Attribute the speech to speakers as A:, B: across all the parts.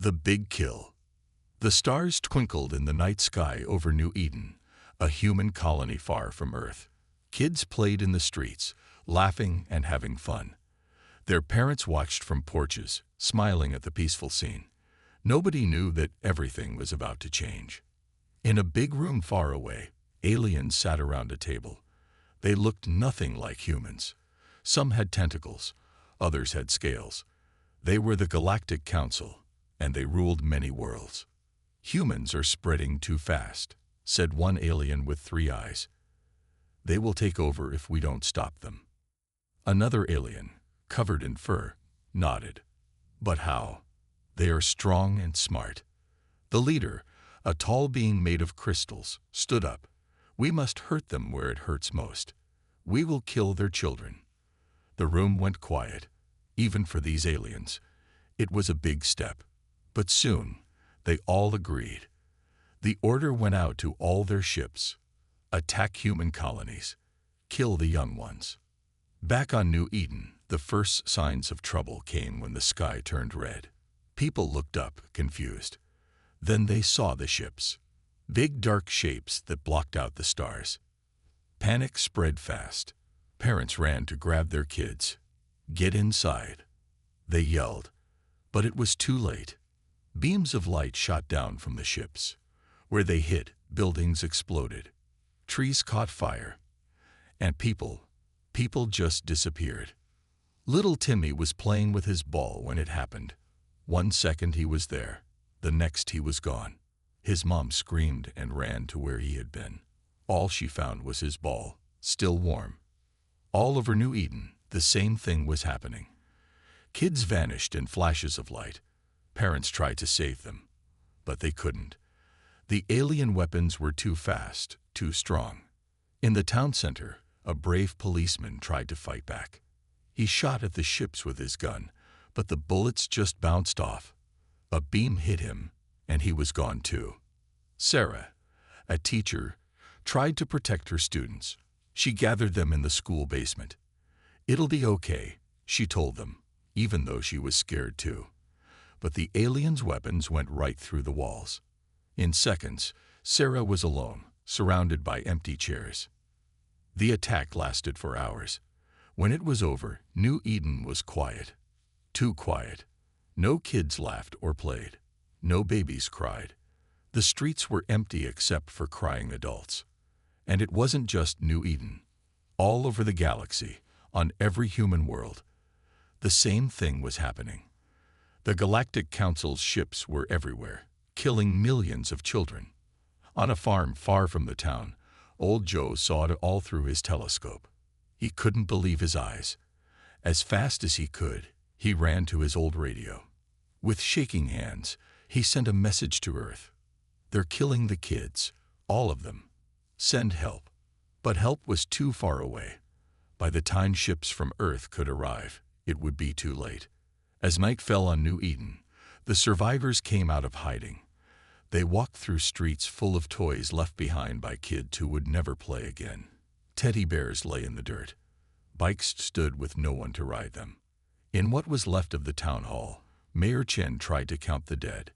A: The Big Kill. The stars twinkled in the night sky over New Eden, a human colony far from Earth. Kids played in the streets, laughing and having fun. Their parents watched from porches, smiling at the peaceful scene. Nobody knew that everything was about to change. In a big room far away, aliens sat around a table. They looked nothing like humans. Some had tentacles, others had scales. They were the Galactic Council, and they ruled many worlds. "Humans are spreading too fast," said one alien with 3 eyes. "They will take over if we don't stop them." Another alien, covered in fur, nodded. "But how? They are strong and smart." The leader, a tall being made of crystals, stood up. "We must hurt them where it hurts most. We will kill their children." The room went quiet, even for these aliens. It was a big step, but soon they all agreed. The order went out to all their ships: attack human colonies, kill the young ones. Back on New Eden, the first signs of trouble came when the sky turned red. People looked up, confused. Then they saw the ships, big dark shapes that blocked out the stars. Panic spread fast. Parents ran to grab their kids. "Get inside," they yelled, but it was too late. Beams of light shot down from the ships. Where they hit, buildings exploded. Trees caught fire. And people just disappeared. Little Timmy was playing with his ball when it happened. 1 second he was there, the next he was gone. His mom screamed and ran to where he had been. All she found was his ball, still warm. All over New Eden, the same thing was happening. Kids vanished in flashes of light. Parents tried to save them, but they couldn't. The alien weapons were too fast, too strong. In the town center, a brave policeman tried to fight back. He shot at the ships with his gun, but the bullets just bounced off. A beam hit him, and he was gone too. Sarah, a teacher, tried to protect her students. She gathered them in the school basement. "It'll be okay," she told them, even though she was scared too. But the aliens' weapons went right through the walls. In seconds, Sarah was alone, surrounded by empty chairs. The attack lasted for hours. When it was over, New Eden was quiet. Too quiet. No kids laughed or played. No babies cried. The streets were empty except for crying adults. And it wasn't just New Eden. All over the galaxy, on every human world, the same thing was happening. The Galactic Council's ships were everywhere, killing millions of children. On a farm far from the town, old Joe saw it all through his telescope. He couldn't believe his eyes. As fast as he could, he ran to his old radio. With shaking hands, he sent a message to Earth. "They're killing the kids, all of them. Send help." But help was too far away. By the time ships from Earth could arrive, it would be too late. As night fell on New Eden, the survivors came out of hiding. They walked through streets full of toys left behind by kids who would never play again. Teddy bears lay in the dirt. Bikes stood with no one to ride them. In what was left of the town hall, Mayor Chen tried to count the dead,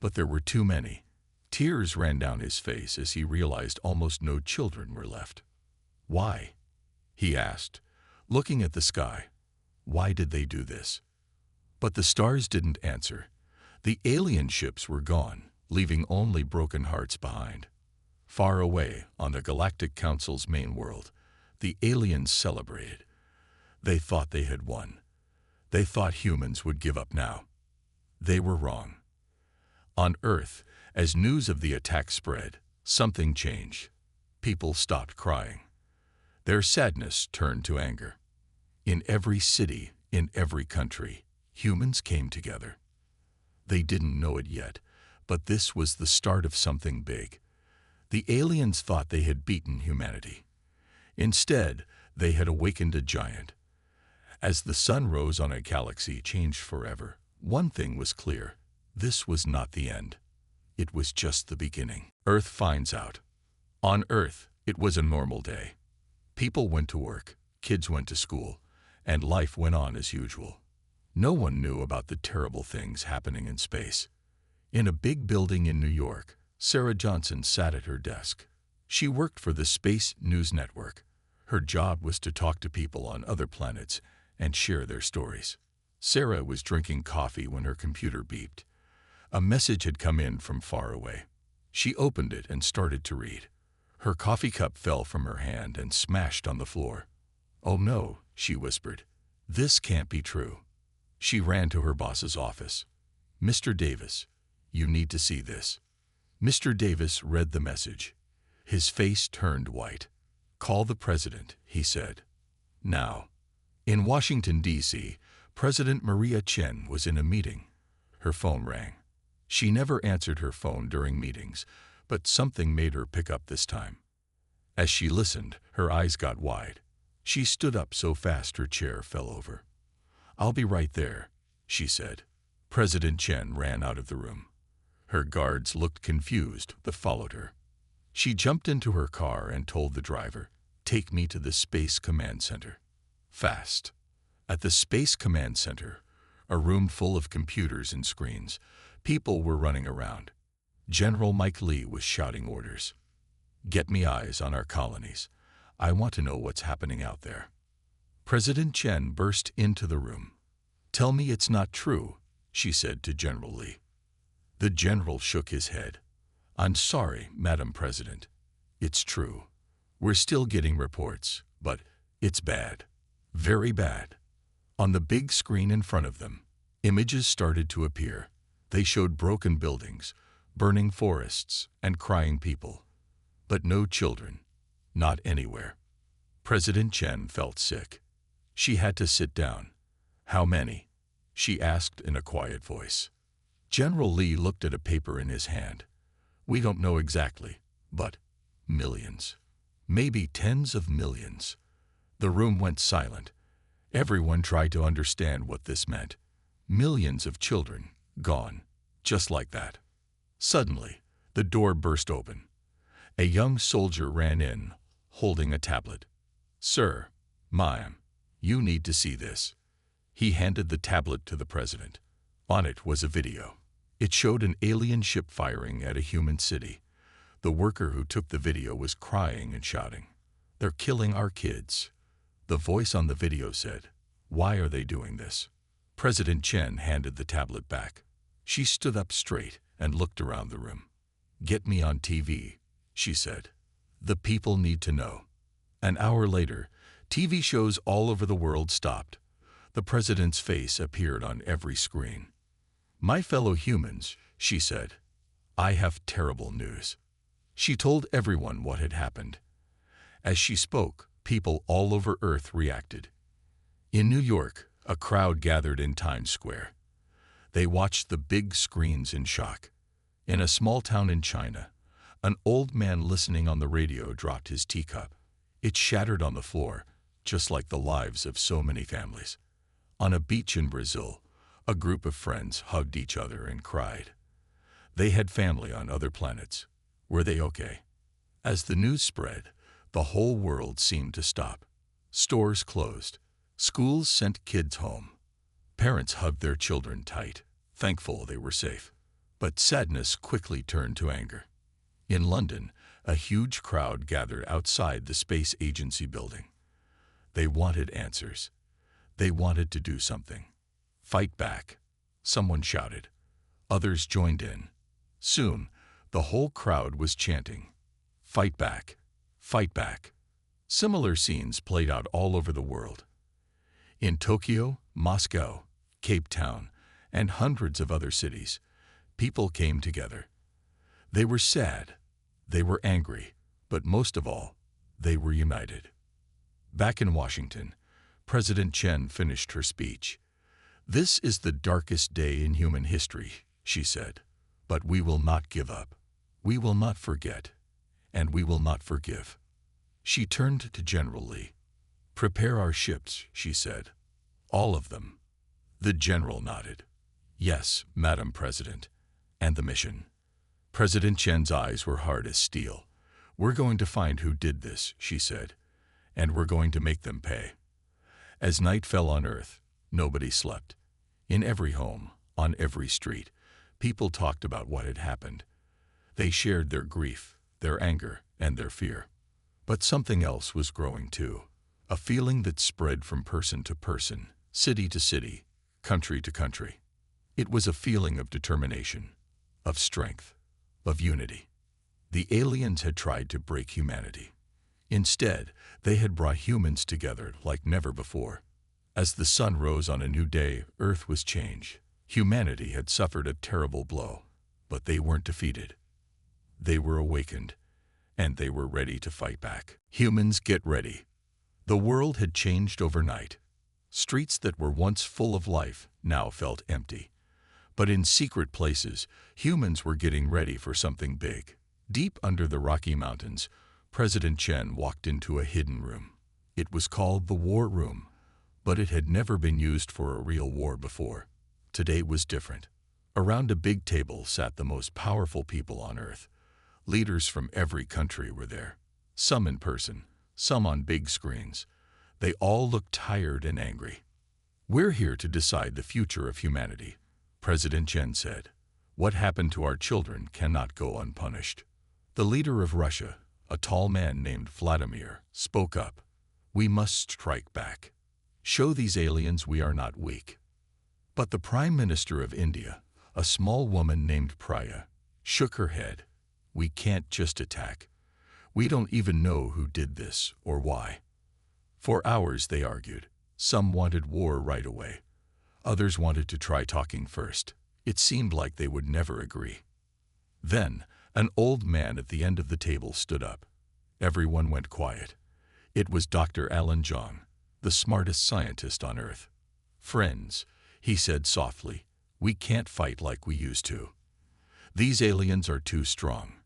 A: but there were too many. Tears ran down his face as he realized almost no children were left. "Why?" he asked, looking at the sky. "Why did they do this?" But the stars didn't answer. The alien ships were gone, leaving only broken hearts behind. Far away, on the Galactic Council's main world, the aliens celebrated. They thought they had won. They thought humans would give up now. They were wrong. On Earth, as news of the attack spread, something changed. People stopped crying. Their sadness turned to anger. In every city, in every country, humans came together. They didn't know it yet, but this was the start of something big. The aliens thought they had beaten humanity. Instead, they had awakened a giant. As the sun rose on a galaxy changed forever, one thing was clear: this was not the end. It was just the beginning. Earth finds out. On Earth, it was a normal day. People went to work, kids went to school, and life went on as usual. No one knew about the terrible things happening in space. In a big building in New York, Sarah Johnson sat at her desk. She worked for the Space News Network. Her job was to talk to people on other planets and share their stories. Sarah was drinking coffee when her computer beeped. A message had come in from far away. She opened it and started to read. Her coffee cup fell from her hand and smashed on the floor. "Oh no," she whispered. "This can't be true." She ran to her boss's office. "Mr. Davis, you need to see this." Mr. Davis read the message. His face turned white. "Call the president," he said. Now. In Washington, D.C., President Maria Chen was in a meeting. Her phone rang. She never answered her phone during meetings, but something made her pick up this time. As she listened, her eyes got wide. She stood up so fast her chair fell over. "I'll be right there," she said. President Chen ran out of the room. Her guards looked confused but followed her. She jumped into her car and told the driver, "Take me to the Space Command Center. Fast." At the Space Command Center, a room full of computers and screens, people were running around. General Mike Lee was shouting orders. "Get me eyes on our colonies. I want to know what's happening out there." President Chen burst into the room. "Tell me it's not true," she said to General Lee. The general shook his head. "I'm sorry, Madam President. It's true. We're still getting reports, but it's bad. Very bad." On the big screen in front of them, images started to appear. They showed broken buildings, burning forests, and crying people. But no children. Not anywhere. President Chen felt sick. She had to sit down. "How many?" she asked in a quiet voice. General Lee looked at a paper in his hand. "We don't know exactly, but millions. Maybe tens of millions." The room went silent. Everyone tried to understand what this meant. Millions of children gone, just like that. Suddenly, the door burst open. A young soldier ran in, holding a tablet. "Sir, ma'am, you need to see this." He handed the tablet to the president. On it was a video. It showed an alien ship firing at a human city. The worker who took the video was crying and shouting, "They're killing our kids." The voice on the video said, "Why are they doing this?" President Chen handed the tablet back. She stood up straight and looked around the room. "Get me on TV," she said. "The people need to know." An hour later, TV shows all over the world stopped. The president's face appeared on every screen. "My fellow humans," she said, "I have terrible news." She told everyone what had happened. As she spoke, people all over Earth reacted. In New York, a crowd gathered in Times Square. They watched the big screens in shock. In a small town in China, an old man listening on the radio dropped his teacup. It shattered on the floor, just like the lives of so many families. On a beach in Brazil, a group of friends hugged each other and cried. They had family on other planets. Were they okay? As the news spread, the whole world seemed to stop. Stores closed. Schools sent kids home. Parents hugged their children tight, thankful they were safe. But sadness quickly turned to anger. In London, a huge crowd gathered outside the space agency building. They wanted answers. They wanted to do something. "Fight back," someone shouted. Others joined in. Soon, the whole crowd was chanting, "Fight back, fight back." Similar scenes played out all over the world. In Tokyo, Moscow, Cape Town, and hundreds of other cities, people came together. They were sad, they were angry, but most of all, they were united. Back in Washington, President Chen finished her speech. "This is the darkest day in human history," she said, "but we will not give up. We will not forget, and we will not forgive." She turned to General Lee. "Prepare our ships," she said. "All of them." The general nodded. "Yes, Madam President." "And the mission?" President Chen's eyes were hard as steel. "We're going to find who did this," she said, "and we're going to make them pay." As night fell on Earth, nobody slept. In every home, on every street, People talked about what had happened. They shared their grief, their anger, and their fear. But something else was growing too. A feeling that spread from person to person, city to city, country to country. It was a feeling of determination, of strength, of unity. The aliens had tried to break humanity. Instead, they had brought humans together like never before. As the sun rose on a new day, Earth was changed. Humanity had suffered a terrible blow, but they weren't defeated. They were awakened, and they were ready to fight back. Humans, get ready. The world had changed overnight. Streets that were once full of life now felt empty. But in secret places, humans were getting ready for something big. Deep under the Rocky Mountains, President Chen walked into a hidden room. It was called the War Room, but it had never been used for a real war before. Today was different. Around a big table sat the most powerful people on Earth. Leaders from every country were there, some in person, some on big screens. They all looked tired and angry. "We're here to decide the future of humanity," President Chen said. "What happened to our children cannot go unpunished." The leader of Russia, a tall man named Vladimir, spoke up. "We must strike back. Show these aliens we are not weak." But the Prime Minister of India, a small woman named Priya, shook her head. "We can't just attack. We don't even know who did this or why." For hours they argued. Some wanted war right away. Others wanted to try talking first. It seemed like they would never agree. Then, an old man at the end of the table stood up. Everyone went quiet. It was Dr. Alan Jong, the smartest scientist on Earth. "Friends," he said softly, "we can't fight like we used to. These aliens are too strong.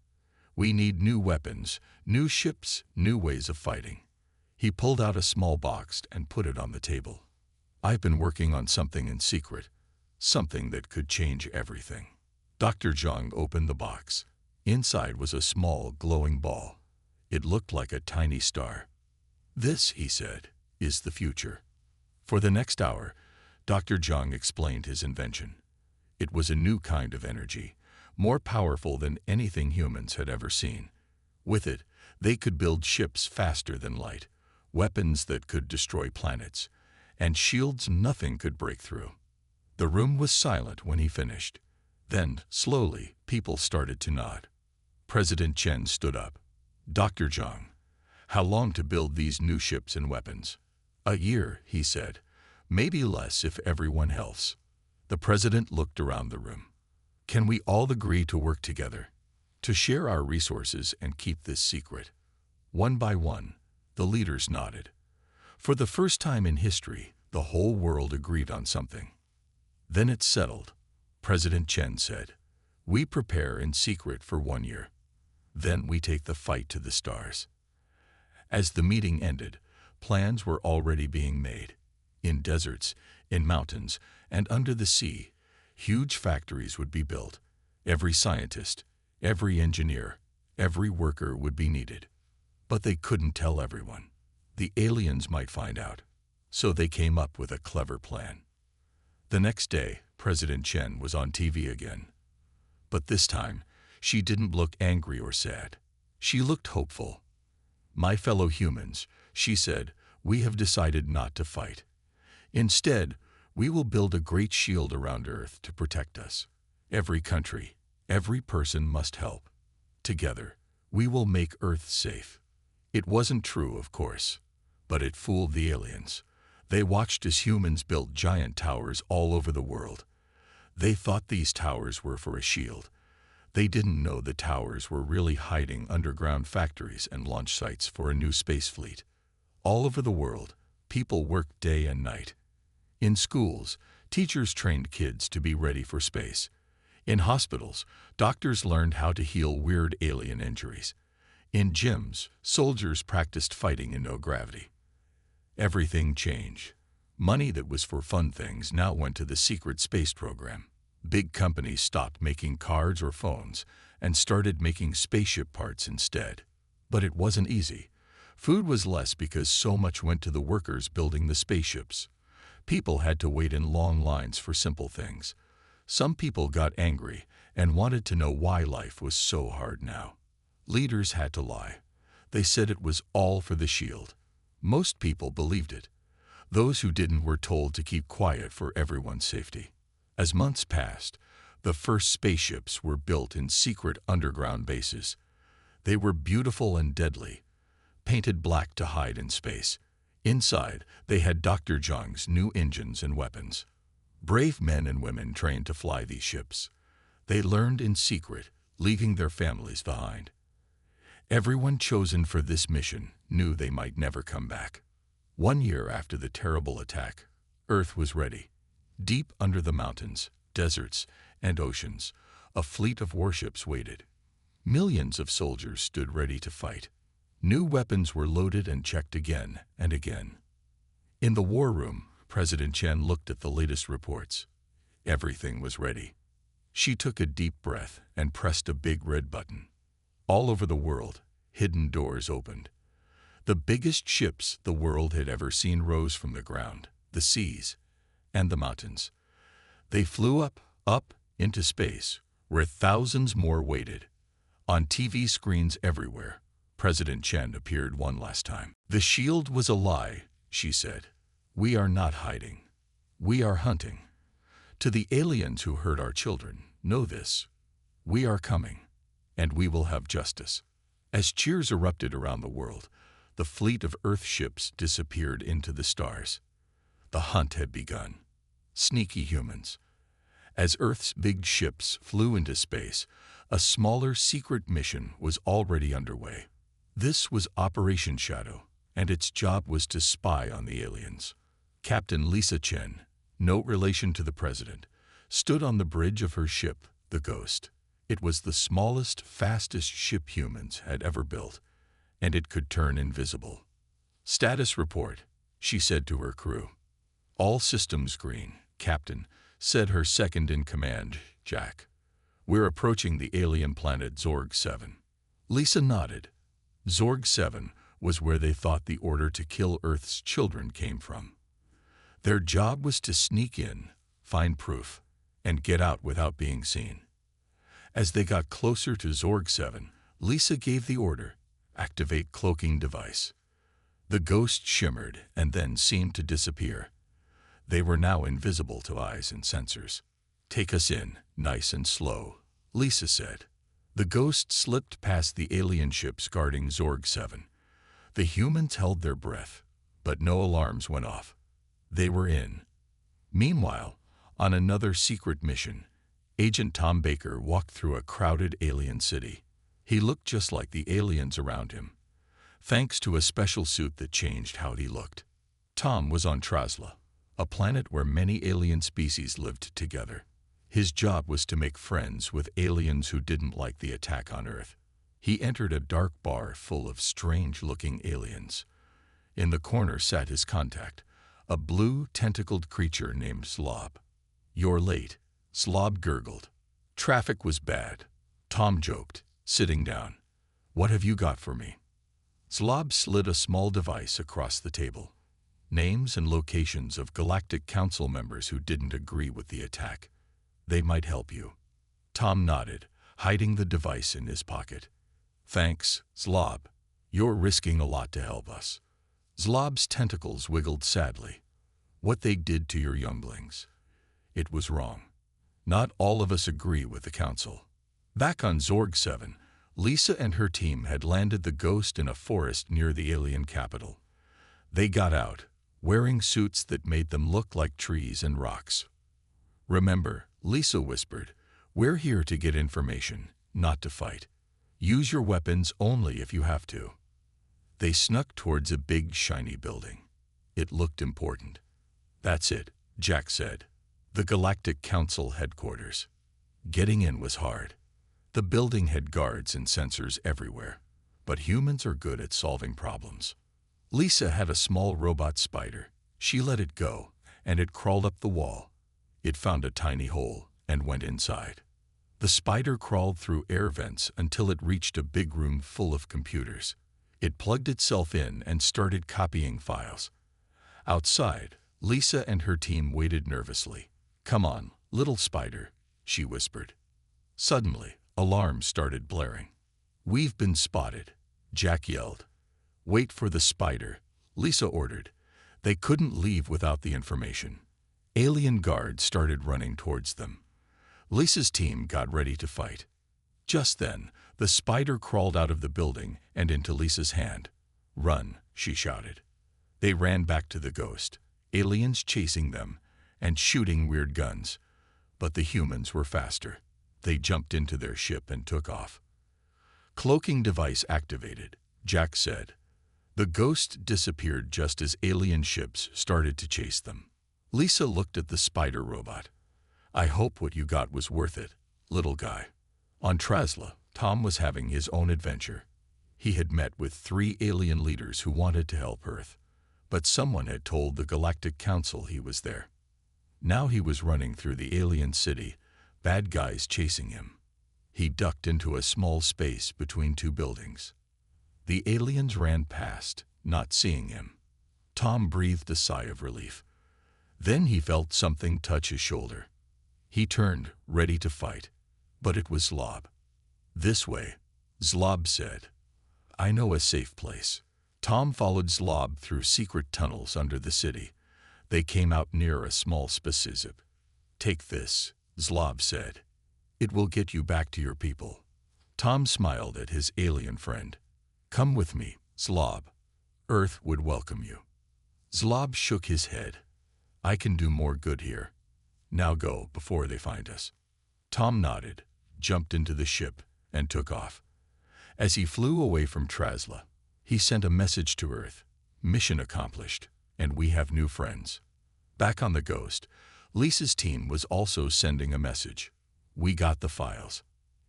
A: We need new weapons, new ships, new ways of fighting." He pulled out a small box and put it on the table. "I've been working on something in secret, something that could change everything." Dr. Jong opened the box. Inside was a small, glowing ball. It looked like a tiny star. "This," he said, "is the future." For the next hour, Dr. Jong explained his invention. It was a new kind of energy, more powerful than anything humans had ever seen. With it, they could build ships faster than light, weapons that could destroy planets, and shields nothing could break through. The room was silent when he finished. Then, slowly, people started to nod. President Chen stood up. "Dr. Jong, how long to build these new ships and weapons?" "A year," he said. "Maybe less if everyone helps." The president looked around the room. "Can we all agree to work together, to share our resources and keep this secret?" One by one, the leaders nodded. For the first time in history, the whole world agreed on something. Then it settled. President Chen said, "We prepare in secret for 1 year. Then we take the fight to the stars." As the meeting ended, plans were already being made. In deserts, in mountains, and under the sea, huge factories would be built. Every scientist, every engineer, every worker would be needed. But they couldn't tell everyone. The aliens might find out. So they came up with a clever plan. The next day, President Chen was on TV again. But this time, she didn't look angry or sad. She looked hopeful. "My fellow humans," she said, "we have decided not to fight. Instead, we will build a great shield around Earth to protect us. Every country, every person must help. Together, we will make Earth safe." It wasn't true, of course, but it fooled the aliens. They watched as humans built giant towers all over the world. They thought these towers were for a shield. They didn't know the towers were really hiding underground factories and launch sites for a new space fleet. All over the world, people worked day and night. In schools, teachers trained kids to be ready for space. In hospitals, doctors learned how to heal weird alien injuries. In gyms, soldiers practiced fighting in no gravity. Everything changed. Money that was for fun things now went to the secret space program. Big companies stopped making cards or phones and started making spaceship parts instead. But it wasn't easy. Food was less because so much went to the workers building the spaceships. People had to wait in long lines for simple things. Some people got angry and wanted to know why life was so hard now. Leaders had to lie. They said it was all for the shield. Most people believed it. Those who didn't were told to keep quiet for everyone's safety. As months passed, the first spaceships were built in secret underground bases. They were beautiful and deadly, painted black to hide in space. Inside, they had Dr. Zhang's new engines and weapons. Brave men and women trained to fly these ships. They learned in secret, leaving their families behind. Everyone chosen for this mission knew they might never come back. 1 year after the terrible attack, Earth was ready. Deep under the mountains, deserts, and oceans, a fleet of warships waited. Millions of soldiers stood ready to fight. New weapons were loaded and checked again and again. In the war room, President Chen looked at the latest reports. Everything was ready. She took a deep breath and pressed a big red button. All over the world, hidden doors opened. The biggest ships the world had ever seen rose from the ground, the seas, and the mountains. They flew up into space, where thousands more waited. On TV screens everywhere, President Chen appeared one last time. "The shield was a lie," she said. "We are not hiding. We are hunting. To the aliens who hurt our children, know this. We are coming, and we will have justice." As cheers erupted around the world, the fleet of Earth ships disappeared into the stars. The hunt had begun. Sneaky humans. As Earth's big ships flew into space, a smaller secret mission was already underway. This was Operation Shadow, and its job was to spy on the aliens. Captain Lisa Chen, no relation to the president, stood on the bridge of her ship, the Ghost. It was the smallest, fastest ship humans had ever built, and it could turn invisible. "Status report," she said to her crew. "All systems green, Captain," said her second-in-command, Jack. "We're approaching the alien planet Zorg 7. Lisa nodded. Zorg 7 was where they thought the order to kill Earth's children came from. Their job was to sneak in, find proof, and get out without being seen. As they got closer to Zorg 7, Lisa gave the order, "Activate cloaking device." The Ghost shimmered and then seemed to disappear. They were now invisible to eyes and sensors. "Take us in, nice and slow," Lisa said. The Ghost slipped past the alien ships guarding Zorg 7. The humans held their breath, but no alarms went off. They were in. Meanwhile, on another secret mission, Agent Tom Baker walked through a crowded alien city. He looked just like the aliens around him, thanks to a special suit that changed how he looked. Tom was on Trasla, a planet where many alien species lived together. His job was to make friends with aliens who didn't like the attack on Earth. He entered a dark bar full of strange-looking aliens. In the corner sat his contact, a blue, tentacled creature named Slob. "You're late," Slob gurgled. "Traffic was bad," Tom joked, sitting down. "What have you got for me?" Slob slid a small device across the table. Names and locations of Galactic Council members who didn't agree with the attack. They might help you. Tom nodded, hiding the device in his pocket. "Thanks, Slob. You're risking a lot to help us." Slob's tentacles wiggled sadly. "What they did to your younglings. It was wrong. Not all of us agree with the Council." Back on Zorg 7, Lisa and her team had landed the Ghost in a forest near the alien capital. They got out, wearing suits that made them look like trees and rocks. "Remember," Lisa whispered, "we're here to get information, not to fight. Use your weapons only if you have to." They snuck towards a big, shiny building. It looked important. "That's it," Jack said. "The Galactic Council headquarters." Getting in was hard. The building had guards and sensors everywhere, but humans are good at solving problems. Lisa had a small robot spider. She let it go, and it crawled up the wall. It found a tiny hole and went inside. The spider crawled through air vents until it reached a big room full of computers. It plugged itself in and started copying files. Outside, Lisa and her team waited nervously. "Come on, "Little spider," she whispered. Suddenly, alarms started blaring. "We've been spotted," Jack yelled. "Wait for the spider," Lisa ordered. They couldn't leave without the information. Alien guards started running towards them. Lisa's team got ready to fight. Just then, the spider crawled out of the building and into Lisa's hand. "Run," she shouted. They ran back to the ghost, aliens chasing them and shooting weird guns. But the humans were faster. They jumped into their ship and took off. "Cloaking device activated," Jack said. The ghost disappeared just as alien ships started to chase them. Lisa looked at the spider robot. "I hope what you got was worth it, little guy." On Trasla, Tom was having his own adventure. He had met with 3 alien leaders who wanted to help Earth, but someone had told the Galactic Council he was there. Now he was running through the alien city, bad guys chasing him. He ducked into a small space between 2 buildings. The aliens ran past, not seeing him. Tom breathed a sigh of relief. Then he felt something touch his shoulder. He turned, ready to fight. But it was Zlob. "This way," Zlob said. "I know a safe place." Tom followed Zlob through secret tunnels under the city. They came out near a small spaceship. "Take this," Zlob said. "It will get you back to your people." Tom smiled at his alien friend. "Come with me, Zlob. Earth would welcome you." Zlob shook his head. "I can do more good here. Now go before they find us." Tom nodded, jumped into the ship, and took off. As he flew away from Trasla, he sent a message to Earth. "Mission accomplished, and we have new friends." Back on the Ghost, Lisa's team was also sending a message. "We got the files.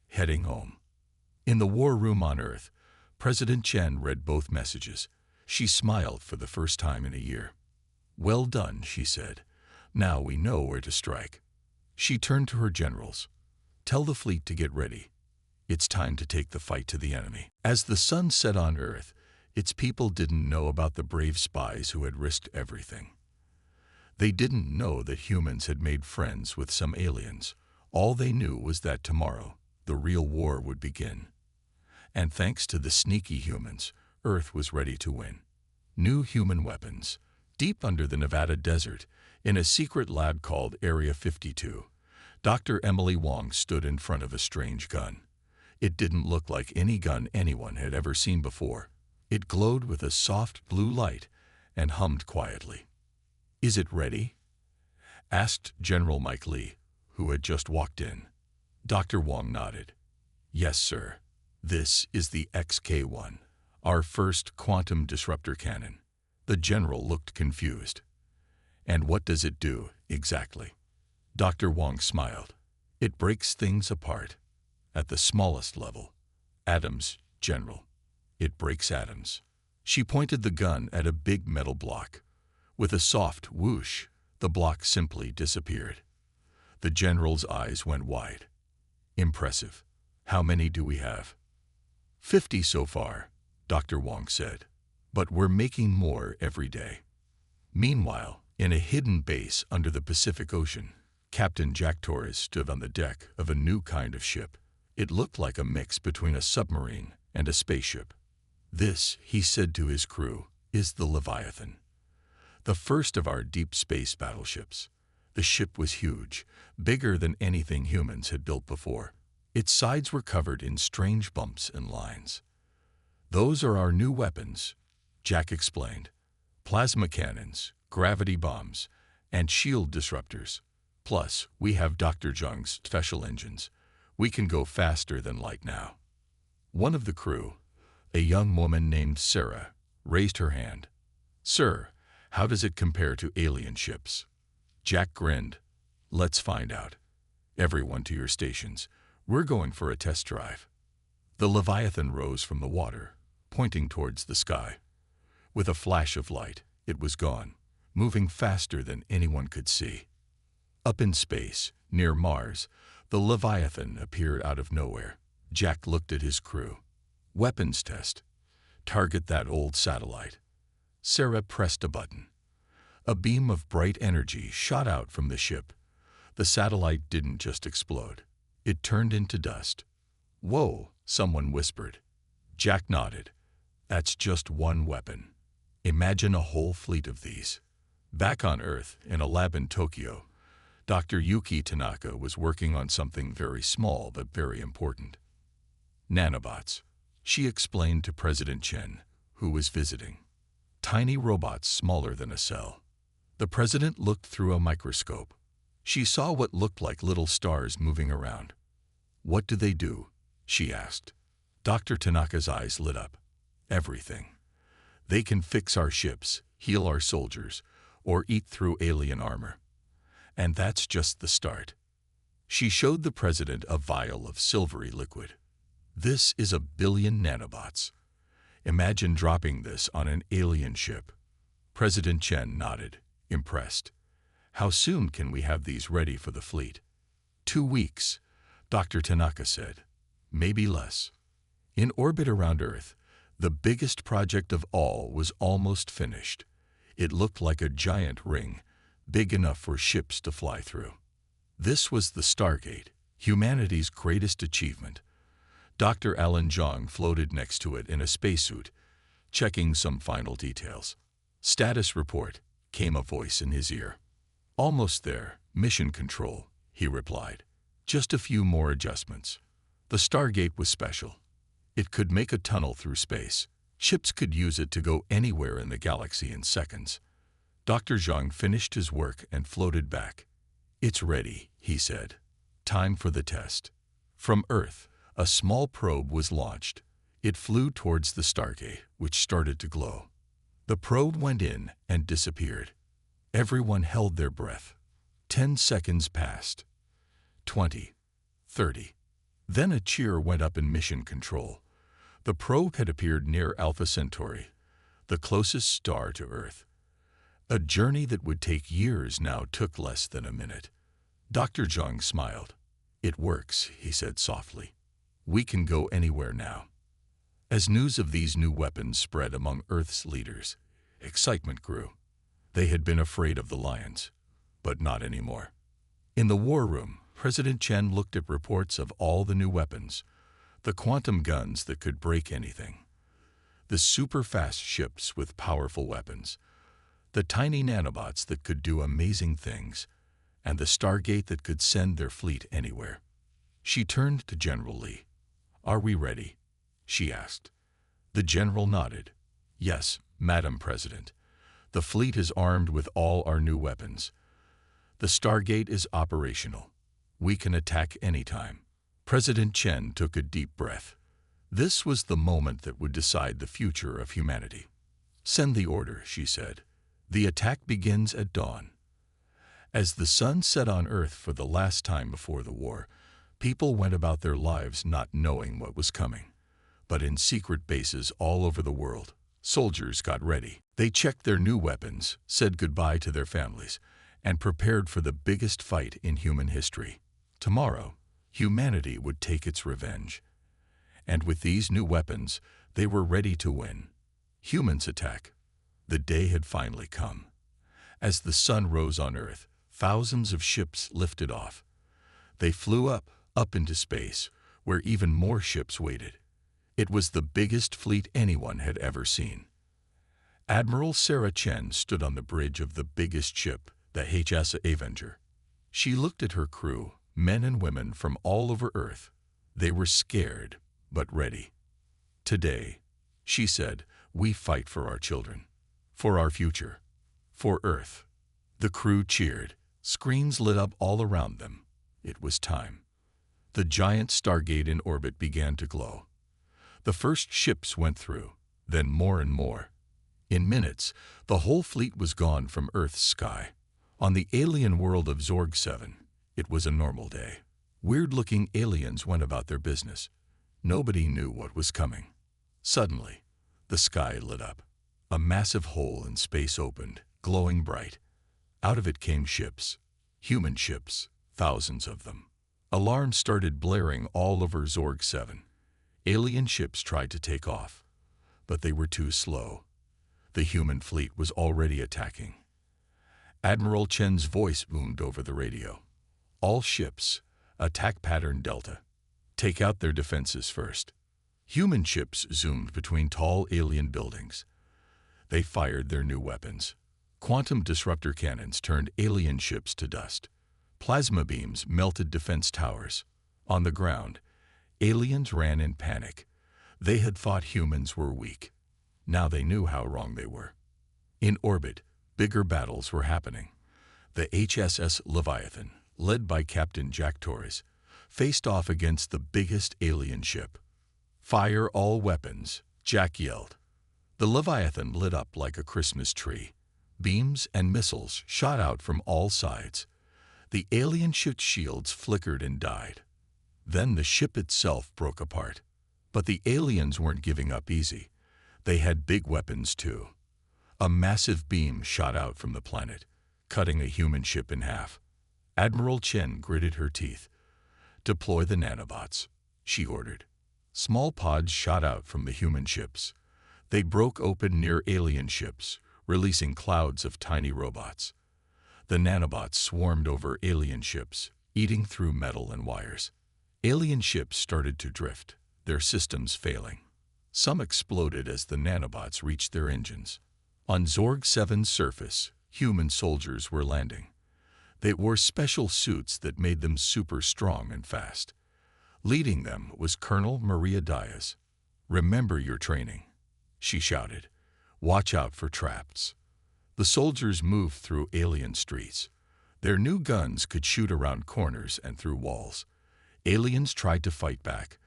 A: Heading home." In the war room on Earth, President Chen read both messages. She smiled for the first time in a year. "Well done," she said. "Now we know where to strike." She turned to her generals. "Tell the fleet to get ready. It's time to take the fight to the enemy." As the sun set on Earth, its people didn't know about the brave spies who had risked everything. They didn't know that humans had made friends with some aliens. All they knew was that tomorrow, the real war would begin. And thanks to the sneaky humans, Earth was ready to win. New human weapons. Deep under the Nevada desert, in a secret lab called Area 52, Dr. Emily Wong stood in front of a strange gun. It didn't look like any gun anyone had ever seen before. It glowed with a soft blue light and hummed quietly. "Is it ready?" asked General Mike Lee, who had just walked in. Dr. Wong nodded. "Yes, sir. This is the XK-1, our first quantum disruptor cannon." The general looked confused. "And what does it do, exactly?" Dr. Wong smiled. "It breaks things apart. At the smallest level. Atoms, General. It breaks atoms." She pointed the gun at a big metal block. With a soft whoosh, the block simply disappeared. The general's eyes went wide. "Impressive. How many do we have?" 50 so far, Dr. Wong said. "But we're making more every day." Meanwhile, in a hidden base under the Pacific Ocean, Captain Jack Torres stood on the deck of a new kind of ship. It looked like a mix between a submarine and a spaceship. "This," he said to his crew, "is the Leviathan, the first of our deep space battleships." The ship was huge, bigger than anything humans had built before. Its sides were covered in strange bumps and lines. "Those are our new weapons," Jack explained. "Plasma cannons, gravity bombs, and shield disruptors. Plus, we have Dr. Jung's special engines. We can go faster than light now." One of the crew, a young woman named Sarah, raised her hand. "Sir, how does it compare to alien ships?" Jack grinned. "Let's find out. Everyone to your stations. We're going for a test drive." The Leviathan rose from the water, pointing towards the sky. With a flash of light, it was gone, moving faster than anyone could see. Up in space, near Mars, the Leviathan appeared out of nowhere. Jack looked at his crew. "Weapons test. Target that old satellite." Sarah pressed a button. A beam of bright energy shot out from the ship. The satellite didn't just explode. It turned into dust. "Whoa," someone whispered. Jack nodded. "That's just one weapon. Imagine a whole fleet of these." Back on Earth, in a lab in Tokyo, Dr. Yuki Tanaka was working on something very small but very important. Nanobots, she explained to President Chen, who was visiting. Tiny robots smaller than a cell. The president looked through a microscope. She saw what looked like little stars moving around. "What do they do?" she asked. Dr. Tanaka's eyes lit up. "Everything. They can fix our ships, heal our soldiers, or eat through alien armor. And that's just the start." She showed the president a vial of silvery liquid. "This is 1 billion nanobots. Imagine dropping this on an alien ship." President Chen nodded, impressed. "How soon can we have these ready for the fleet?" 2 weeks, Dr. Tanaka said. "Maybe less." In orbit around Earth, the biggest project of all was almost finished. It looked like a giant ring, big enough for ships to fly through. This was the Stargate, humanity's greatest achievement. Dr. Alan Zhang floated next to it in a spacesuit, checking some final details. "Status report," came a voice in his ear. "Almost there, mission control," he replied. "Just a few more adjustments." The Stargate was special. It could make a tunnel through space. Ships could use it to go anywhere in the galaxy in seconds. Dr. Zhang finished his work and floated back. "It's ready," he said. "Time for the test." From Earth, a small probe was launched. It flew towards the Stargate, which started to glow. The probe went in and disappeared. Everyone held their breath. 10 seconds passed. 20. 30. Then a cheer went up in mission control. The probe had appeared near Alpha Centauri, the closest star to Earth. A journey that would take years now took less than a minute. Dr. Zhang smiled. "It works," he said softly. "We can go anywhere now." As news of these new weapons spread among Earth's leaders, excitement grew. They had been afraid of the lions, but not anymore. In the war room, President Chen looked at reports of all the new weapons, the quantum guns that could break anything, the super-fast ships with powerful weapons, the tiny nanobots that could do amazing things, and the Stargate that could send their fleet anywhere. She turned to General Li. "Are we ready?" she asked. The general nodded. "Yes, Madam President. The fleet is armed with all our new weapons. The Stargate is operational. We can attack anytime." President Chen took a deep breath. This was the moment that would decide the future of humanity. "Send the order," she said. "The attack begins at dawn." As the sun set on Earth for the last time before the war, people went about their lives not knowing what was coming. But in secret bases all over the world, soldiers got ready. They checked their new weapons, said goodbye to their families, and prepared for the biggest fight in human history. Tomorrow, humanity would take its revenge. And with these new weapons, they were ready to win. Humans attack. The day had finally come. As the sun rose on Earth, thousands of ships lifted off. They flew up into space, where even more ships waited. It was the biggest fleet anyone had ever seen. Admiral Sarah Chen stood on the bridge of the biggest ship, the HFY Avenger. She looked at her crew, men and women from all over Earth. They were scared, but ready. "Today," she said, "we fight for our children, for our future, for Earth." The crew cheered. Screens lit up all around them. It was time. The giant Stargate in orbit began to glow. The first ships went through, then more and more. In minutes, the whole fleet was gone from Earth's sky. On the alien world of Zorg 7, it was a normal day. Weird-looking aliens went about their business. Nobody knew what was coming. Suddenly, the sky lit up. A massive hole in space opened, glowing bright. Out of it came ships, human ships, thousands of them. Alarms started blaring all over Zorg 7. Alien ships tried to take off, but they were too slow. The human fleet was already attacking. Admiral Chen's voice boomed over the radio. All ships, attack pattern Delta. Take out their defenses first. Human ships zoomed between tall alien buildings. They fired their new weapons. Quantum disruptor cannons turned alien ships to dust. Plasma beams melted defense towers. On the ground, aliens ran in panic. They had thought humans were weak. Now they knew how wrong they were. In orbit, bigger battles were happening. The HSS Leviathan, led by Captain Jack Torres, faced off against the biggest alien ship. "Fire all weapons," Jack yelled. The Leviathan lit up like a Christmas tree. Beams and missiles shot out from all sides. The alien ship's shields flickered and died. Then the ship itself broke apart. But the aliens weren't giving up easy. They had big weapons too. A massive beam shot out from the planet, cutting a human ship in half. Admiral Chen gritted her teeth. "Deploy the nanobots," she ordered. Small pods shot out from the human ships. They broke open near alien ships, releasing clouds of tiny robots. The nanobots swarmed over alien ships, eating through metal and wires. Alien ships started to drift, their systems failing. Some exploded as the nanobots reached their engines. On Zorg 7's surface, human soldiers were landing. They wore special suits that made them super strong and fast. Leading them was Colonel Maria Diaz. "Remember your training," she shouted. "Watch out for traps." The soldiers moved through alien streets. Their new guns could shoot around corners and through walls. Aliens tried to fight back,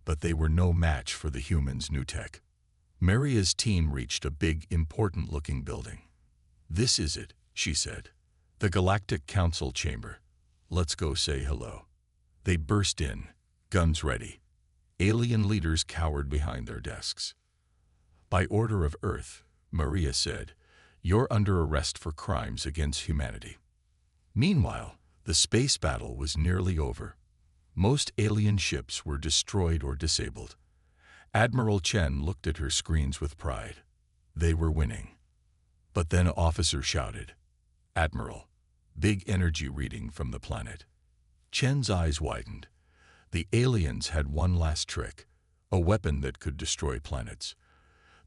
A: but they were no match for the humans' new tech. Maria's team reached a big, important-looking building. "This is it," she said. "The Galactic Council chamber. Let's go say hello." They burst in, guns ready. Alien leaders cowered behind their desks. "By order of Earth," Maria said, "you're under arrest for crimes against humanity." Meanwhile, the space battle was nearly over. Most alien ships were destroyed or disabled. Admiral Chen looked at her screens with pride. They were winning. But then an officer shouted, "Admiral, big energy reading from the planet." Chen's eyes widened. The aliens had one last trick, a weapon that could destroy planets.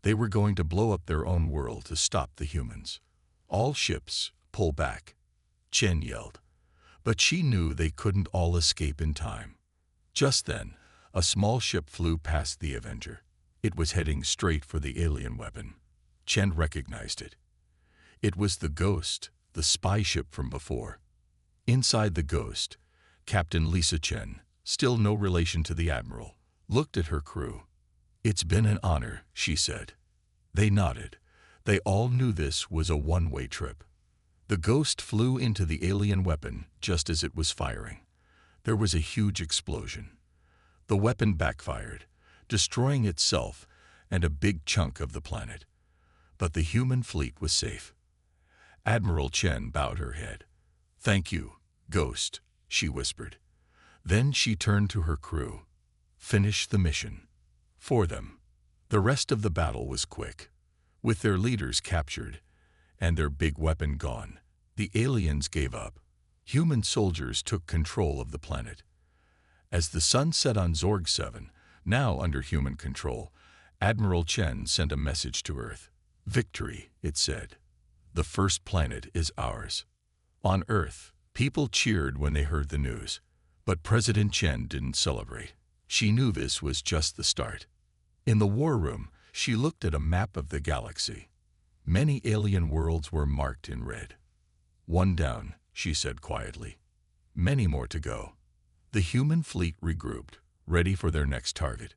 A: They were going to blow up their own world to stop the humans. "All ships, pull back," Chen yelled. But she knew they couldn't all escape in time. Just then, a small ship flew past the Avenger. It was heading straight for the alien weapon. Chen recognized it. It was the Ghost, the spy ship from before. Inside the Ghost, Captain Lisa Chen, still no relation to the Admiral, looked at her crew. "It's been an honor," she said. They nodded. They all knew this was a one-way trip. The Ghost flew into the alien weapon just as it was firing. There was a huge explosion. The weapon backfired, destroying itself and a big chunk of the planet. But the human fleet was safe. Admiral Chen bowed her head. "Thank you, Ghost," she whispered. Then she turned to her crew. "Finish the mission." For them. The rest of the battle was quick. With their leaders captured and their big weapon gone, the aliens gave up. Human soldiers took control of the planet. As the sun set on Zorg 7, now under human control, Admiral Chen sent a message to Earth. "Victory," it said. "The first planet is ours." On Earth, people cheered when they heard the news. But President Chen didn't celebrate. She knew this was just the start. In the war room, she looked at a map of the galaxy. Many alien worlds were marked in red. "One down," she said quietly. "Many more to go." The human fleet regrouped, ready for their next target.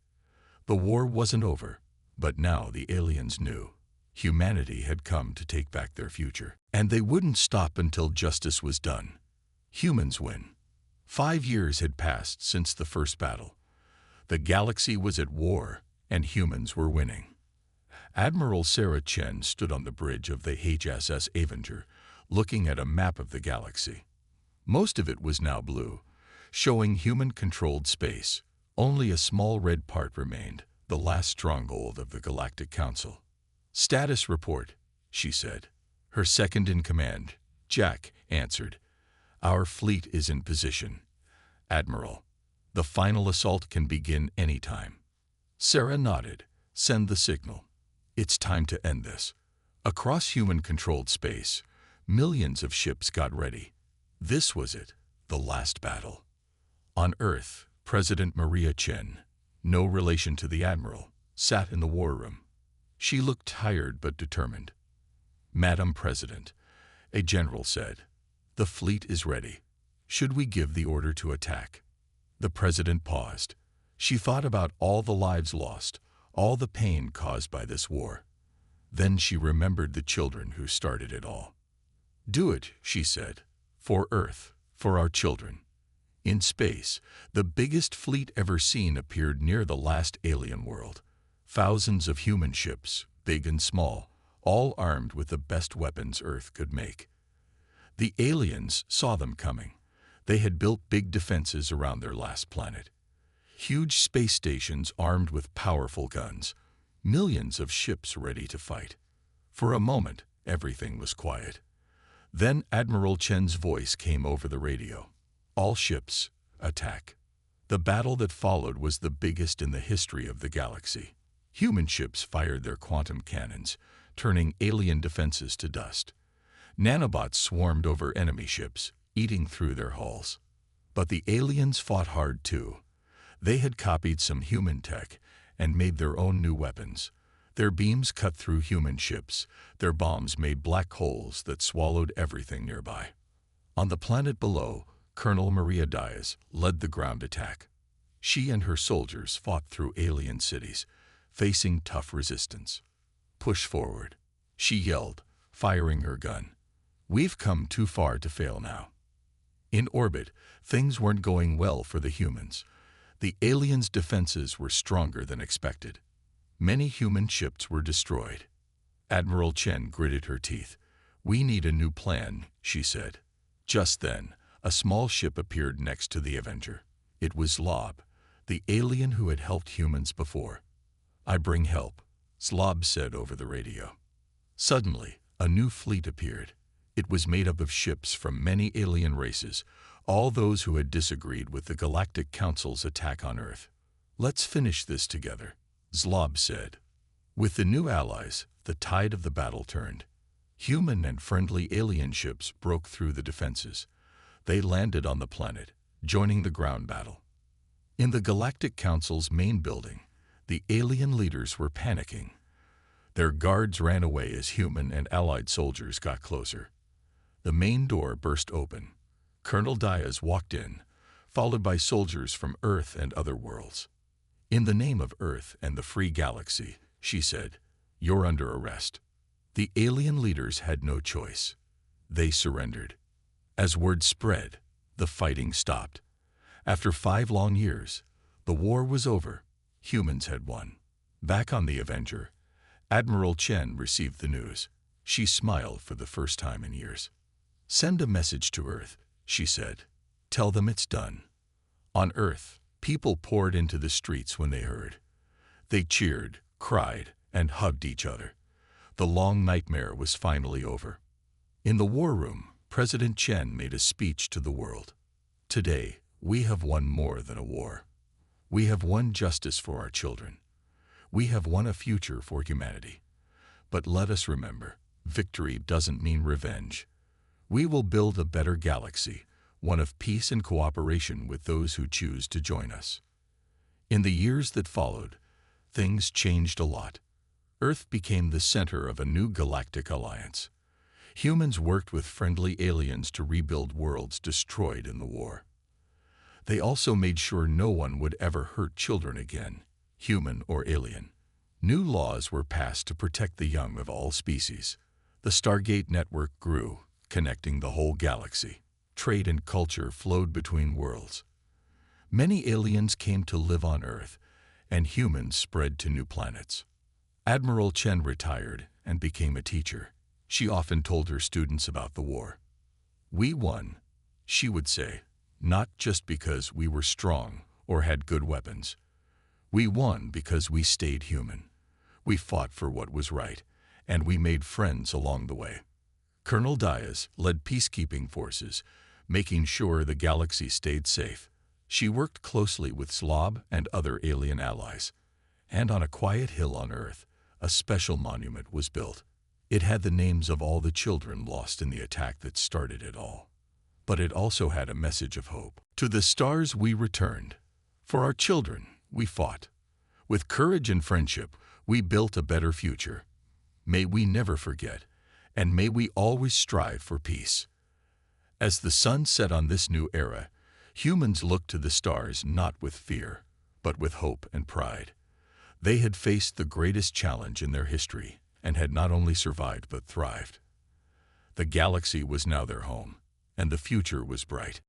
A: The war wasn't over, but now the aliens knew. Humanity had come to take back their future. And they wouldn't stop until justice was done. Humans win. 5 years had passed since the first battle. The galaxy was at war, and humans were winning. Admiral Sarah Chen stood on the bridge of the HSS Avenger, looking at a map of the galaxy. Most of it was now blue, showing human-controlled space. Only a small red part remained, the last stronghold of the Galactic Council. "Status report," she said. Her second-in-command, Jack, answered. Our fleet is in position. Admiral, the final assault can begin any time. Sarah nodded. Send the signal. It's time to end this. Across human-controlled space, millions of ships got ready. This was it, the last battle. On Earth, President Maria Chen, no relation to the Admiral, sat in the war room. She looked tired but determined. Madam President, a general said, the fleet is ready. Should we give the order to attack? The president paused. She thought about all the lives lost, all the pain caused by this war. Then she remembered the children who started it all. Do it, she said, for Earth, for our children. In space, the biggest fleet ever seen appeared near the last alien world. Thousands of human ships, big and small, all armed with the best weapons Earth could make. The aliens saw them coming. They had built big defenses around their last planet. Huge space stations armed with powerful guns. Millions of ships ready to fight. For a moment, everything was quiet. Then Admiral Chen's voice came over the radio. All ships, attack. The battle that followed was the biggest in the history of the galaxy. Human ships fired their quantum cannons, turning alien defenses to dust. Nanobots swarmed over enemy ships, eating through their hulls. But the aliens fought hard too. They had copied some human tech and made their own new weapons. Their beams cut through human ships. Their bombs made black holes that swallowed everything nearby. On the planet below, Colonel Maria Diaz led the ground attack. She and her soldiers fought through alien cities, facing tough resistance. Push forward, she yelled, firing her gun. We've come too far to fail now. In orbit, things weren't going well for the humans. The aliens' defenses were stronger than expected. Many human ships were destroyed. Admiral Chen gritted her teeth. We need a new plan, she said. Just then, a small ship appeared next to the Avenger. It was Slob, the alien who had helped humans before. I bring help, Slob said over the radio. Suddenly, a new fleet appeared. It was made up of ships from many alien races, all those who had disagreed with the Galactic Council's attack on Earth. Let's finish this together, Slob said. With the new allies, the tide of the battle turned. Human and friendly alien ships broke through the defenses. They landed on the planet, joining the ground battle. In the Galactic Council's main building, the alien leaders were panicking. Their guards ran away as human and allied soldiers got closer. The main door burst open. Colonel Diaz walked in, followed by soldiers from Earth and other worlds. In the name of Earth and the free galaxy, she said, you're under arrest. The alien leaders had no choice. They surrendered. As word spread, the fighting stopped. After 5 long years, the war was over. Humans had won. Back on the Avenger, Admiral Chen received the news. She smiled for the first time in years. Send a message to Earth, she said. Tell them it's done. On Earth, people poured into the streets when they heard. They cheered, cried, and hugged each other. The long nightmare was finally over. In the war room, President Chen made a speech to the world. Today, we have won more than a war. We have won justice for our children. We have won a future for humanity. But let us remember, victory doesn't mean revenge. We will build a better galaxy, one of peace and cooperation with those who choose to join us. In the years that followed, things changed a lot. Earth became the center of a new galactic alliance. Humans worked with friendly aliens to rebuild worlds destroyed in the war. They also made sure no one would ever hurt children again, human or alien. New laws were passed to protect the young of all species. The Stargate network grew, connecting the whole galaxy. Trade and culture flowed between worlds. Many aliens came to live on Earth, and humans spread to new planets. Admiral Chen retired and became a teacher. She often told her students about the war. We won, she would say, not just because we were strong or had good weapons. We won because we stayed human. We fought for what was right, and we made friends along the way. Colonel Diaz led peacekeeping forces, making sure the galaxy stayed safe. She worked closely with Slob and other alien allies. And on a quiet hill on Earth, a special monument was built. It had the names of all the children lost in the attack that started it all. But it also had a message of hope. To the stars we returned. For our children, we fought. With courage and friendship, we built a better future. May we never forget, and may we always strive for peace. As the sun set on this new era, humans looked to the stars not with fear, but with hope and pride. They had faced the greatest challenge in their history and had not only survived but thrived. The galaxy was now their home, and the future was bright.